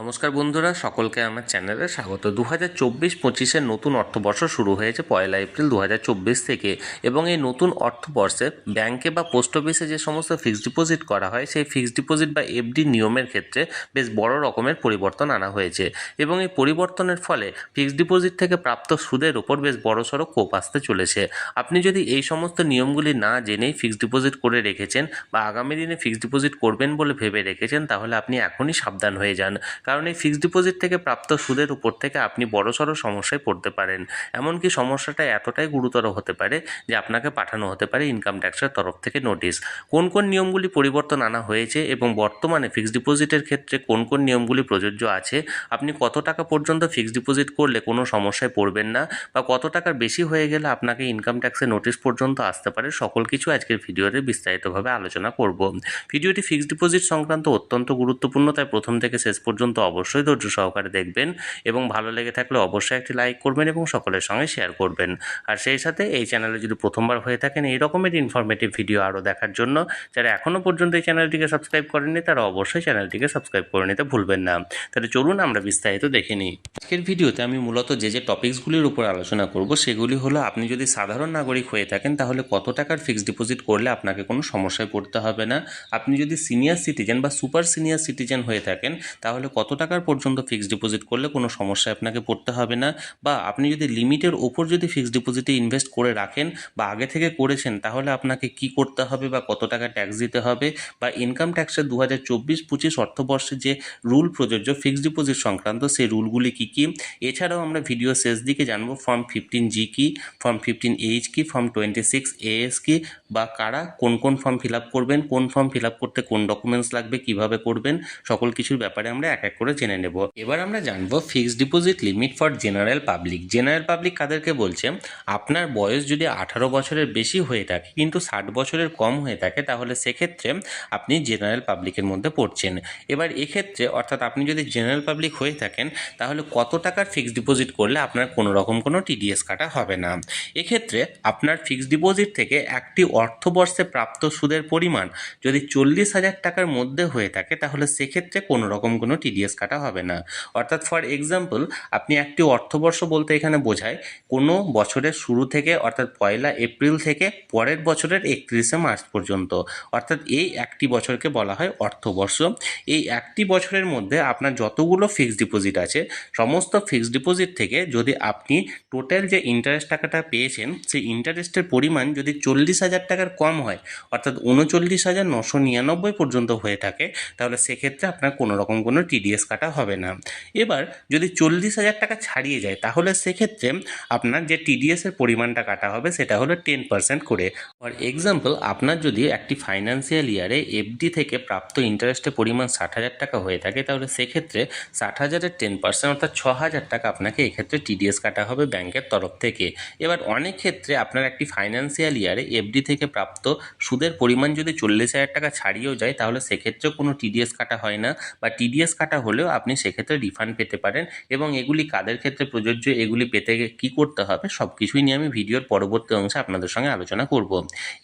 নমস্কার বন্ধুরা, সকলকে আমার চ্যানেলে স্বাগত। 2024-25-এর নতুন অর্থবর্ষ শুরু হয়েছে 1 এপ্রিল 2024 থেকে, এবং এই নতুন অর্থবর্ষে ব্যাংকে বা পোস্ট অফিসে যে সমস্ত ফিক্সড ডিপোজিট করা হয় সেই ফিক্সড ডিপোজিট বা এফডি নিয়মের ক্ষেত্রে বেশ বড় রকমের পরিবর্তন আনা হয়েছে, এবং এই পরিবর্তনের ফলে ফিক্সড ডিপোজিট থেকে প্রাপ্ত সুদের উপর বেশ বড়সড় কোপ আসতে চলেছে। আপনি যদি এই সমস্ত নিয়মগুলি না জেনেই ফিক্সড ডিপোজিট করে রেখেছেন বা আগামী দিনে ফিক্সড ডিপোজিট করবেন বলে ভেবে রেখেছেন, তাহলে আপনি এখনই সাবধান হয়ে যান, কারণ এই ফিক্সড ডিপোজিট থেকে প্রাপ্ত সুদের উপর থেকে আপনি বড়সড় সমস্যায় পড়তে পারেন। এমনকি সমস্যাটা এতটাই গুরুতর হতে পারে যে আপনাকে পাঠানো হতে পারে ইনকাম ট্যাক্সের তরফ থেকে নোটিশ। কোন কোন নিয়মগুলি পরিবর্তন আনা হয়েছে এবং বর্তমানে ফিক্সড ডিপোজিটের ক্ষেত্রে কোন কোন নিয়মগুলি প্রযোজ্য আছে, আপনি কত টাকা পর্যন্ত ফিক্সড ডিপোজিট করলে কোনো সমস্যায় পড়বেন না, বা কত টাকার বেশি হয়ে গেলে আপনাকে ইনকাম ট্যাক্সের নোটিশ পর্যন্ত আসতে পারে, সকল কিছু আজকের ভিডিওতে বিস্তারিতভাবে আলোচনা করব। ভিডিওটি ফিক্সড ডিপোজিট সংক্রান্ত অত্যন্ত গুরুত্বপূর্ণ, তাই প্রথম থেকে শেষ পর্যন্ত অবশ্যই ধৈর্য সহকারে দেখবেন, এবং ভালো লেগে থাকলে অবশ্যই একটি লাইক করবেন এবং সকলের সঙ্গে শেয়ার করবেন। আর সেই সাথে এই চ্যানেলে যদি প্রথমবার হয়ে থাকেন এই রকমের ইনফরমেটিভ ভিডিও আরও দেখার জন্য, যারা এখনও পর্যন্ত এই চ্যানেলটিকে সাবস্ক্রাইব করেননি তারা অবশ্যই চ্যানেলটিকে সাবস্ক্রাইব করে নিতে ভুলবেন না। তাহলে চলুন আমরা বিস্তারিত দেখে নিই। আজকের ভিডিওতে আমি মূলত যে টপিকসগুলির উপর আলোচনা করব সেগুলি হলো, আপনি যদি সাধারণ নাগরিক হয়ে থাকেন তাহলে কত টাকার ফিক্সড ডিপোজিট করলে আপনাকে কোনো সমস্যায় পড়তে হবে না, আপনি যদি সিনিয়র সিটিজেন বা সুপার সিনিয়র সিটিজেন হয়ে থাকেন তাহলে কত টাকার পর্যন্ত ফিক্সড ডিপোজিট করলে কোনো সমস্যায় আপনাকে পড়তে হবে না, বা আপনি যদি লিমিটের ওপর যদি ফিক্সড ডিপোজিটে ইনভেস্ট করে রাখেন বা আগে থেকে করেছেন তাহলে আপনাকে কি করতে হবে বা কত টাকা ট্যাক্স দিতে হবে, বা ইনকাম ট্যাক্সের 2024-25 অর্থবর্ষে যে রুল প্রযোজ্য ফিক্সড ডিপোজিট সংক্রান্ত সেই রুলগুলি কী কী। এছাড়াও আমরা ভিডিও শেষ দিকে জানবো ফর্ম 15G কী, ফর্ম 15H কী, ফর্ম 26AS কী, বা কারা কোন কোন ফর্ম ফিল আপ করবেন, কোন ফর্ম ফিল আপ করতে কোন ডকুমেন্টস লাগবে, কিভাবে করবেন, সকল কিছুর ব্যাপারে আমরা এক এক করে জেনে নেব। এবার আমরা জানবো fixed deposit limit for general public. General public কাদেরকে বলছে? আপনার বয়স যদি 18 বছরের বেশি হয়ে থাকে কিন্তু 60 বছরের কম হয়ে থাকে তাহলে সেক্ষেত্রে আপনি জেনারেল পাবলিকের মধ্যে পড়ছেন। এবার এক্ষেত্রে অর্থাৎ আপনি যদি জেনারেল পাবলিক হয়ে থাকেন তাহলে কত টাকার ফিক্সড ডিপোজিট করলে আপনার কোনো রকম কোনো টিডিএস কাটা হবে না। এক্ষেত্রে আপনার ফিক্সড ডিপোজিট থেকে একটি অর্থবর্ষে প্রাপ্ত সুদের পরিমাণ যদি 40,000 টাকার মধ্যে হয়ে থাকে তাহলে সেক্ষেত্রে কোনো রকম কোনো টিডিএস কাটা হবে না। অর্থাৎ ফর এক্সাম্পল, আপনি একটি অর্থবর্ষ বলতে এখানে বোঝায় কোনো বছরের শুরু থেকে অর্থাৎ 1 এপ্রিল থেকে পরের বছরের 31শে মার্চ পর্যন্ত, অর্থাৎ এই একটি বছরকে বলা হয় অর্থবর্ষ। এই একটি বছরের মধ্যে আপনার যতগুলো ফিক্সড ডিপোজিট আছে সমস্ত ফিক্সড ডিপোজিট থেকে যদি আপনি টোটাল যে ইন্টারেস্ট টাকাটা পেয়েছেন সেই ইন্টারেস্টের পরিমাণ যদি 40,000 টাকার কম হয় অর্থাৎ 39,999 পর্যন্ত হয়ে থাকে তাহলে সেক্ষেত্রে আপনার কোনো রকম কোনো টিডিএস কাটা হবে না। এবার যদি 40,000 টাকা ছাড়িয়ে যায় তাহলে সেক্ষেত্রে আপনার যে টিডিএসের পরিমাণটা কাটা হবে সেটা হলো 10% করে। ফর এক্সাম্পল, আপনার যদি একটি ফাইন্যান্সিয়াল ইয়ারে এফডি থেকে প্রাপ্ত ইন্টারেস্টের পরিমাণ 60,000 টাকা হয়ে থাকে তাহলে সেক্ষেত্রে 60,000-এর 10% অর্থাৎ 6,000 টাকা আপনাকে এক্ষেত্রে টিডিএস কাটা হবে ব্যাংকের তরফ থেকে। এবার অনেক ক্ষেত্রে আপনার একটি ফাইন্যান্সিয়াল ইয়ারে এফডি থেকে প্রাপ্ত সুদের পরিমাণ যদি 40,000 টাকা ছাড়িয়েও যায় তাহলে সেক্ষেত্রে কোনো টিডিএস কাটা হয় না, বা টিডিএস কাটা হলেও আপনি সেক্ষেত্রে রিফান্ড পেতে পারেন। এবং এগুলি কাদের ক্ষেত্রে প্রযোজ্য, এগুলি পেতে কী করতে হবে সব কিছুই নিয়ে আমি ভিডিওর পরবর্তী অংশে আপনাদের সঙ্গে আলোচনা করব।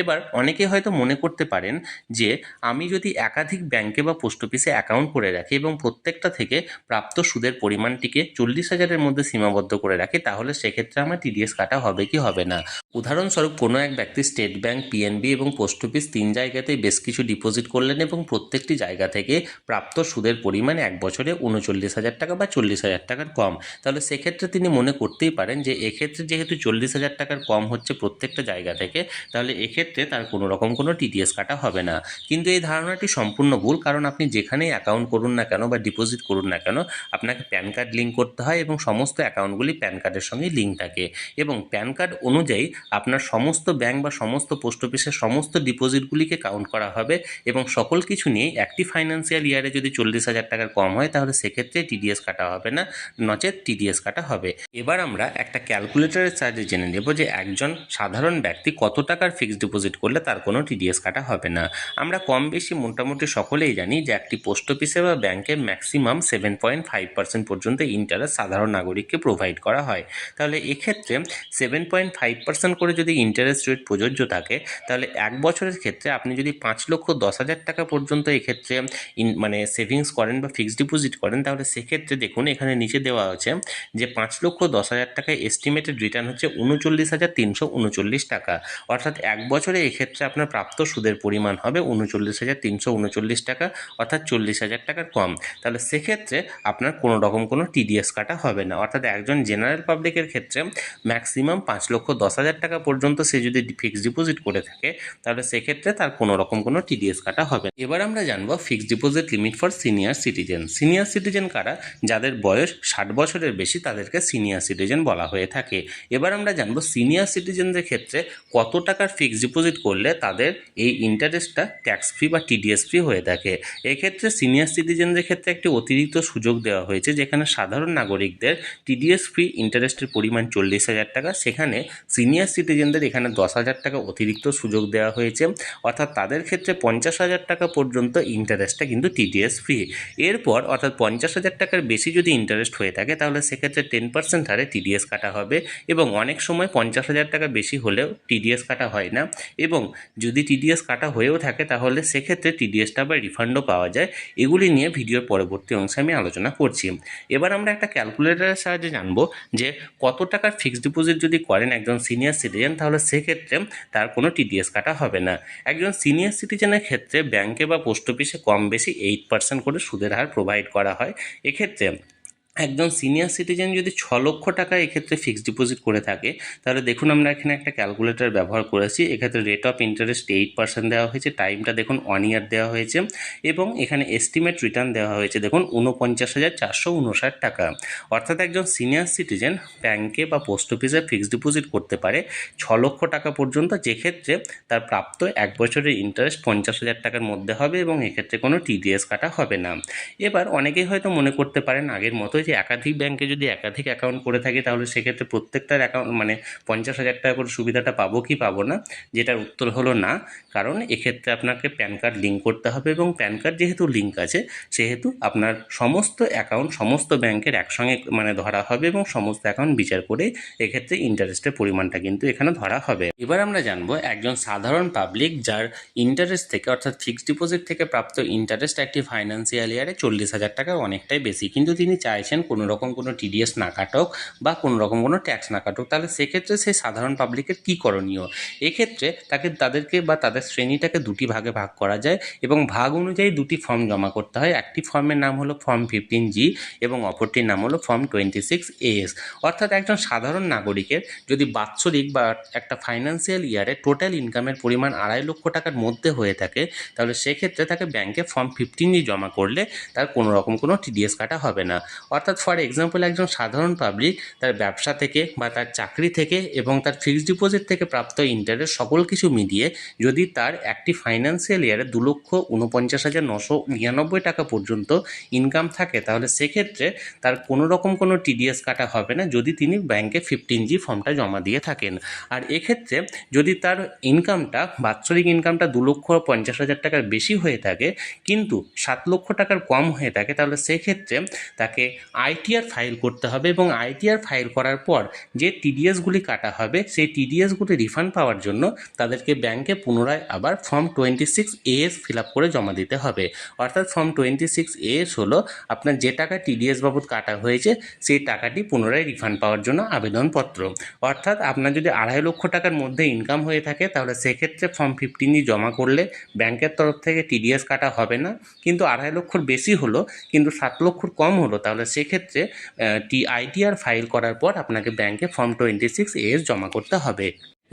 এবার অনেকে হয়তো মনে করতে পারেন যে আমি যদি একাধিক ব্যাংকে বা পোস্ট অফিসে অ্যাকাউন্ট করে রাখি এবং প্রত্যেকটা থেকে প্রাপ্ত সুদের পরিমাণটিকে 40,000-এর মধ্যে সীমাবদ্ধ করে রাখি তাহলে সেক্ষেত্রে আমার টিডিএস কাটা হবে কি হবে না। উদাহরণস্বরূপ, কোনো এক ব্যক্তি স্টেট ব্যাংক, পিএনবি এবং পোস্ট অফিস 3 জায়গাতেই বেশ কিছু ডিপোজিট করলেন এবং প্রত্যেকটি জায়গা থেকে প্রাপ্ত সুদের পরিমাণ এক বছরে 39,000 টাকা বা 40,000 টাকার কম, তাহলে সেক্ষেত্রে তিনি মনে করতেই পারেন যে এক্ষেত্রে যেহেতু 40,000 টাকার কম হচ্ছে প্রত্যেকটা জায়গা থেকে তাহলে এক্ষেত্রে তার কোনো রকম কোনো টিডিএস কাটা হবে না। কিন্তু এই ধারণাটি সম্পূর্ণ ভুল, কারণ আপনি যেখানেই অ্যাকাউন্ট করুন না কেন বা ডিপোজিট করুন না কেন আপনাকে প্যান কার্ড লিঙ্ক করতে হয় এবং সমস্ত অ্যাকাউন্টগুলি প্যান কার্ডের সঙ্গে লিঙ্ক থাকে, এবং প্যান কার্ড অনুযায়ী আপনার সমস্ত ব্যাংক বা সমস্ত পোস্ট অফিসের সমস্ত ডিপোজিটগুলিকে কাউন্ট করা হবে, এবং সকল কিছু নিয়ে একটি ফাইন্যান্সিয়াল ইয়ারে যদি 40,000 টাকার কম হয় তাহলে সেক্ষেত্রে টিডিএস কাটা হবে না, নচেত টিডিএস কাটা হবে। এবার আমরা একটা ক্যালকুলেটরের সাহায্যে জেনে নেব যে একজন সাধারণ ব্যক্তি কত টাকার ফিক্সড ডিপোজিট করলে তার কোনো টিডিএস কাটা হবে না। আমরা কম বেশি মোটামুটি সকলেই জানি যে একটি পোস্ট অফিসে বা ব্যাংকে ম্যাক্সিমাম 7.5% পর্যন্ত ইন্টারেস্ট সাধারণ নাগরিককে প্রোভাইড করা হয়। তাহলে এক্ষেত্রে 7.5% করে যদি ইন্টারেস্ট রেট প্রযোজ্য থাকে তাহলে এক বছরের ক্ষেত্রে আপনি যদি 5,10,000 টাকা পর্যন্ত এক্ষেত্রে সেভিংস করেন বা ফিক্সড ডিপোজিট করেন তাহলে সেক্ষেত্রে দেখুন এখানে নিচে দেওয়া আছে যে 5,10,000 টাকায় এস্টিমেটেড রিটার্ন হচ্ছে 39,339 টাকা, অর্থাৎ 1 বছরে এক্ষেত্রে আপনার প্রাপ্ত সুদের পরিমাণ হবে 39,339 টাকা, অর্থাৎ 40,000 টাকার কম। তাহলে সেক্ষেত্রে আপনার কোনো রকম কোনো টিডিএস কাটা হবে না, অর্থাৎ একজন জেনারেল পাবলিকের ক্ষেত্রে ম্যাক্সিমাম 5,10,000 টাকা পর্যন্ত সে যদি ফিক্সড ডিপোজিট করে থাকে তাহলে সেক্ষেত্রে তার কোনো রকম কোনো টিডিএস কাটা হবে। এবার আমরা জানবো fixed deposit limit for senior citizen. Senior citizen কারা? যাদের বয়স 60 বছরের বেশি তাদেরকে সিনিয়র সিটিজেন বলা হয়ে থাকে। এবার আমরা জানবো সিনিয়র সিটিজেনদের ক্ষেত্রে কত টাকার ফিক্সড ডিপোজিট করলে তাদের এই ইন্টারেস্টটা ট্যাক্স ফ্রি বা টিডিএস ফ্রি হয়ে থাকে। এক্ষেত্রে সিনিয়র সিটিজেনদের ক্ষেত্রে একটি অতিরিক্ত সুযোগ দেওয়া হয়েছে, যেখানে সাধারণ নাগরিকদের টিডিএস ফ্রি ইন্টারেস্টের পরিমাণ 40,000 টাকা, সেখানে সিনিয়র সিটিজেনদের এখানে 10,000 টাকা অতিরিক্ত সুযোগ দেওয়া হয়েছে, অর্থাৎ তাদের ক্ষেত্রে 50,000 টাকা পর্যন্ত ইন্টারেস্টটা কিন্তু টিডিএস ফ্রি। এরপর অর্থাৎ 50,000 টাকার বেশি যদি ইন্টারেস্ট হয়ে থাকে তাহলে সেক্ষেত্রে 10% হারে টিডিএস কাটা হবে, এবং অনেক সময় 50,000 টাকা বেশি হলেও টিডিএস কাটা হয় না, এবং যদি টিডিএস কাটা হয়েও থাকে তাহলে সেক্ষেত্রে টিডিএসটা আবার রিফান্ডও পাওয়া যায়। এগুলি নিয়ে ভিডিওর পরবর্তী অংশে আমি আলোচনা করছি। এবার আমরা একটা ক্যালকুলেটরের সাহায্যে জানবো যে কত টাকার ফিক্সড ডিপোজিট যদি করেন একজন সিনিয়র সিটিজেন তাহলে সেক্ষেত্রে তার কোনো টিডিএস কাটা হবে না। একজন সিনিয়র সিটিজেনের ক্ষেত্রে ব্যাংকে বা পোস্ট অফিসে কম বেশি 8% করে সুদের হার প্রোভাইড করা হয়। এক্ষেত্রে একজন সিনিয়র সিটিজেন যদি 6 লক্ষ টাকা এক্ষেত্রে ফিক্সড ডিপোজিট করে থাকে তাহলে দেখুন আমরা এখানে একটা ক্যালকুলেটর ব্যবহার করেছি। এক্ষেত্রে রেট অফ ইন্টারেস্ট 8% দেওয়া হয়েছে, টাইমটা দেখুন 1 ইয়ার দেওয়া হয়েছে, এবং এখানে এস্টিমেট রিটার্ন দেওয়া হয়েছে দেখুন 49,459 টাকা। অর্থাৎ একজন সিনিয়র সিটিজেন ব্যাংকে বা পোস্ট অফিসে ফিক্সড ডিপোজিট করতে পারে 6 লক্ষ টাকা পর্যন্ত, যেক্ষেত্রে তার প্রাপ্ত 1 বছরের ইন্টারেস্ট 50,000 টাকার মধ্যে হবে, এবং এক্ষেত্রে কোনো টিডিএস কাটা হবে না। এবার অনেকেই হয়তো মনে করতে পারেন আগের মতো যে একাধিক ব্যাংকে যদি একাধিক অ্যাকাউন্ট করে থাকে তাহলে সেক্ষেত্রে প্রত্যেকটার অ্যাকাউন্ট 50,000 টাকা করে সুবিধাটা পাবো কি পাবো না, যেটার উত্তর হলো না। কারণ এক্ষেত্রে আপনাকে প্যান কার্ড লিঙ্ক করতে হবে, এবং প্যান কার্ড যেহেতু লিঙ্ক আছে সেহেতু আপনার সমস্ত অ্যাকাউন্ট সমস্ত ব্যাংকের একসঙ্গে ধরা হবে, এবং সমস্ত অ্যাকাউন্ট বিচার করে এক্ষেত্রে ইন্টারেস্টের পরিমাণটা কিন্তু এখানে ধরা হবে। এবার আমরা জানবো একজন সাধারণ পাবলিক যার ইন্টারেস্ট থেকে অর্থাৎ ফিক্সড ডিপোজিট থেকে প্রাপ্ত ইন্টারেস্ট একটি ফাইন্যান্সিয়াল ইয়ারে 40,000 টাকা অনেকটাই বেশি, কিন্তু তিনি চাইছেন কোনো রকম কোনো টিডিএস না কাটুক বা কোনো রকম কোনো ট্যাক্স না কাটুক, তাহলে সেক্ষেত্রে সেই সাধারণ পাবলিকের কী করণীয়? এক্ষেত্রে তাদেরকে বা তাদের শ্রেণীটাকে দুটি ভাগে ভাগ করা যায়, এবং ভাগ অনুযায়ী দুটি ফর্ম জমা করতে হয়। একটি ফর্মের নাম হলো ফর্ম 15G এবং অপরটির নাম হলো ফর্ম 26AS। অর্থাৎ একজন সাধারণ নাগরিকের যদি বাৎসরিক বা একটা ফাইন্যান্সিয়াল ইয়ারে টোটাল ইনকামের পরিমাণ 2.5 লক্ষ টাকার মধ্যে হয়ে থাকে তাহলে সেক্ষেত্রে তাকে ব্যাংকে ফর্ম 15G জমা করলে তার কোনো রকম কোনো টিডিএস কাটা হবে না। অর্থাৎ ফর এক্সাম্পল একজন সাধারণ পাবলিক তার ব্যবসা থেকে বা তার চাকরি থেকে এবং তার ফিক্সড ডিপোজিট থেকে প্রাপ্ত ইন্টারেস্ট সকল কিছু মিলিয়ে যদি তার একটি ফাইন্যান্সিয়াল ইয়ারে 2,49,999 টাকা পর্যন্ত ইনকাম থাকে তাহলে সেক্ষেত্রে তার কোনো রকম কোনো টিডিএস কাটা হবে না যদি তিনি ব্যাংকে 15G ফর্মটা জমা দিয়ে থাকেন। আর এক্ষেত্রে যদি তার ইনকামটা বাৎসরিক ইনকামটা 2,50,000 টাকার বেশি হয়ে থাকে কিন্তু 7 লক্ষ টাকার কম হয়ে থাকে তাহলে সেক্ষেত্রে তাকে আইটিআর ফাইল করতে হবে, এবং আইটিআর ফাইল করার পর যে টিডিএসগুলি কাটা হবে সেই টিডিএসগুলি রিফান্ড পাওয়ার জন্য তাদেরকে ব্যাংকে পুনরায় আবার ফর্ম 26AS ফিল আপ করে জমা দিতে হবে। অর্থাৎ ফর্ম 26AS হলো আপনার যে টাকা টিডিএস বাবদ কাটা হয়েছে সেই টাকাটি পুনরায় রিফান্ড পাওয়ার জন্য আবেদনপত্র। অর্থাৎ আপনার যদি 2.5 লক্ষ টাকার মধ্যে ইনকাম হয়ে থাকে তাহলে সেক্ষেত্রে ফর্ম 15 জমা করলে ব্যাংকের তরফ থেকে টিডিএস কাটা হবে না, কিন্তু 2.5 লক্ষর বেশি হলো কিন্তু 7 লক্ষর কম হলো তাহলে সেক্ষেত্রে আইটিআর ফাইল করার পর আপনাকে ব্যাংকে ফর্ম 26AS জমা করতে হবে।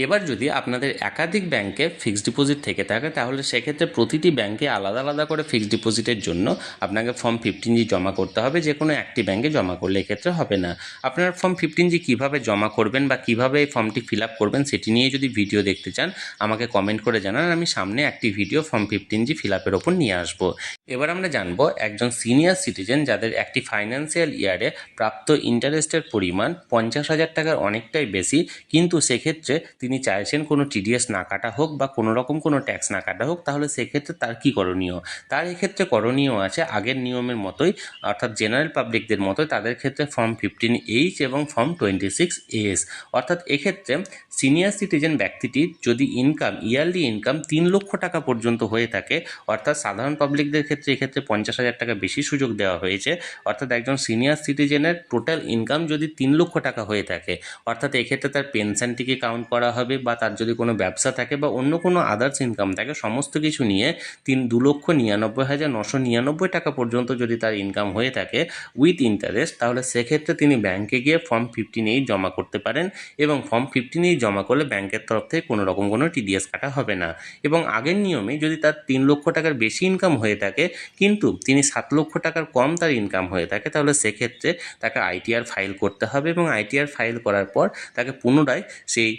এবার যদি আপনাদের একাধিক ব্যাংকে ফিক্সড ডিপোজিট থেকে থাকে তাহলে সেক্ষেত্রে প্রতিটি ব্যাংকে আলাদা আলাদা করে ফিক্সড ডিপোজিটের জন্য আপনাকে ফর্ম 15G জমা করতে হবে, যে কোনো একটি ব্যাংকে জমা করলে এক্ষেত্রে হবে না। আপনারা ফর্ম 15G কীভাবে জমা করবেন বা কীভাবে এই ফর্মটি ফিল আপ করবেন সেটি নিয়ে যদি ভিডিও দেখতে চান আমাকে কমেন্ট করে জানান, আমি সামনে একটি ভিডিও ফর্ম 15G ফিল আপের ওপর নিয়ে আসবো। এবার আমরা জানবো একজন সিনিয়র সিটিজেন যাদের একটি ফাইন্যান্সিয়াল ইয়ারে প্রাপ্ত ইন্টারেস্টের পরিমাণ 50,000 টাকার অনেকটাই বেশি, কিন্তু সেক্ষেত্রে তিনি চাইছেন কোনো টিডিএস না কাটা হোক বা কোনো রকম কোনো ট্যাক্স না কাটা হোক, তাহলে সেক্ষেত্রে তার কী করণীয়? তার এক্ষেত্রে করণীয় আছে আগের নিয়মের মতোই, অর্থাৎ জেনারেল পাবলিকদের মতোই তাদের ক্ষেত্রে ফর্ম 15H এবং ফর্ম 26AS। অর্থাৎ এক্ষেত্রে সিনিয়র সিটিজেন ব্যক্তিটির যদি ইয়ারলি ইনকাম 3 লক্ষ টাকা পর্যন্ত হয়ে থাকে, অর্থাৎ সাধারণ পাবলিকদের ক্ষেত্রে সেক্ষেত্রে এক্ষেত্রে 50,000 টাকা বেশি সুযোগ দেওয়া হয়েছে। অর্থাৎ একজন সিনিয়র সিটিজেনের টোটাল ইনকাম যদি 3 লক্ষ টাকা হয়ে থাকে, অর্থাৎ এক্ষেত্রে তার পেনশনটিকে কাউন্ট করা হবে বা তার যদি কোনো ব্যবসা থাকে বা অন্য কোনো আদার্স ইনকাম থাকে, সমস্ত কিছু নিয়ে 2,99,999 টাকা পর্যন্ত যদি তার ইনকাম হয়ে থাকে উইথ ইন্টারেস্ট, তাহলে সেক্ষেত্রে তিনি ব্যাংকে গিয়ে ফর্ম 15A জমা করতে পারেন এবং ফর্ম 15A জমা করলে ব্যাংকের তরফ থেকে কোনো রকম কোনো টিডিএস কাটা হবে না। এবং আগের নিয়মে যদি তার 3 লক্ষ টাকার বেশি ইনকাম হয়ে থাকে কিন্তু তিনি 7 লক্ষ টাকার কম তার ইনকাম হয়ে থাকে, তাহলে সেক্ষেত্রে তাকে আইটিআর ফাইল করতে হবে এবং আইটিআর ফাইল করার পর তাকে পুনরায় সেই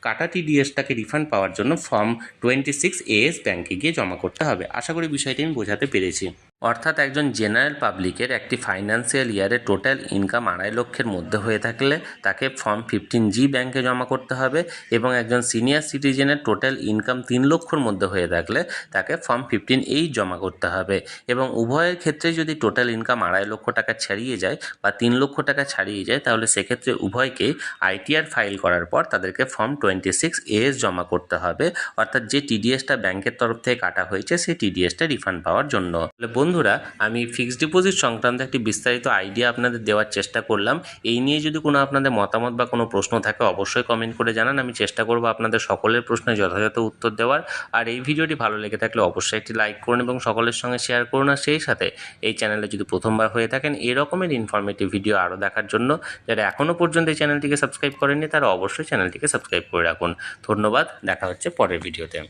কাটা টিডিএসটাকে রিফান্ড পাওয়ার জন্য ফর্ম 26AS ব্যাংকে গিয়ে জমা করতে হবে। আশা করি বিষয়টি আমি বোঝাতে পেরেছি। অর্থাৎ একজন জেনারেল পাবলিকের একটি ফাইন্যান্সিয়াল ইয়ারে টোটাল ইনকাম 2.5 লক্ষের মধ্যে হয়ে থাকলে তাকে ফর্ম 15G ব্যাংকে জমা করতে হবে এবং একজন সিনিয়র সিটিজেনের টোটাল ইনকাম 3 লক্ষর মধ্যে হয়ে থাকলে তাকে ফর্ম 15H জমা করতে হবে। এবং উভয়ের ক্ষেত্রে যদি টোটাল ইনকাম 2.5 লক্ষ টাকা ছাড়িয়ে যায় বা 3 লক্ষ টাকা ছাড়িয়ে যায়, তাহলে সেক্ষেত্রে উভয়কে আইটিআর ফাইল করার পর তাদেরকে ফর্ম 26AS জমা করতে হবে, অর্থাৎ যে টিডিএসটা ব্যাংকের তরফ থেকে কাটা হয়েছে সেই টিডিএসটা রিফান্ড পাওয়ার জন্য। বন্ধুরা, আমি ফিক্সড ডিপোজিট সংক্রান্ত একটি বিস্তারিত আইডিয়া আপনাদের দেওয়ার চেষ্টা করলাম। এই নিয়ে যদি কোনো আপনাদের মতামত বা কোনো প্রশ্ন থাকে অবশ্যই কমেন্ট করে জানান। আমি চেষ্টা করব আপনাদের সকলের প্রশ্নের যথাযথ উত্তর দেওয়ার। আর এই ভিডিওটি ভালো লেগে থাকলে অবশ্যই একটি লাইক করুন এবং সকলের সঙ্গে শেয়ার করুন। আর সেই সাথে এই চ্যানেলে যদি প্রথমবার হয়ে থাকেন এই রকমের ইনফরমেটিভ ভিডিও আরও দেখার জন্য যারা এখনও পর্যন্ত এই চ্যানেলটিকে সাবস্ক্রাইব করেননি তারা অবশ্যই চ্যানেলটিকে সাবস্ক্রাইব করে রাখুন। ধন্যবাদ, দেখা হচ্ছে পরের ভিডিওতে।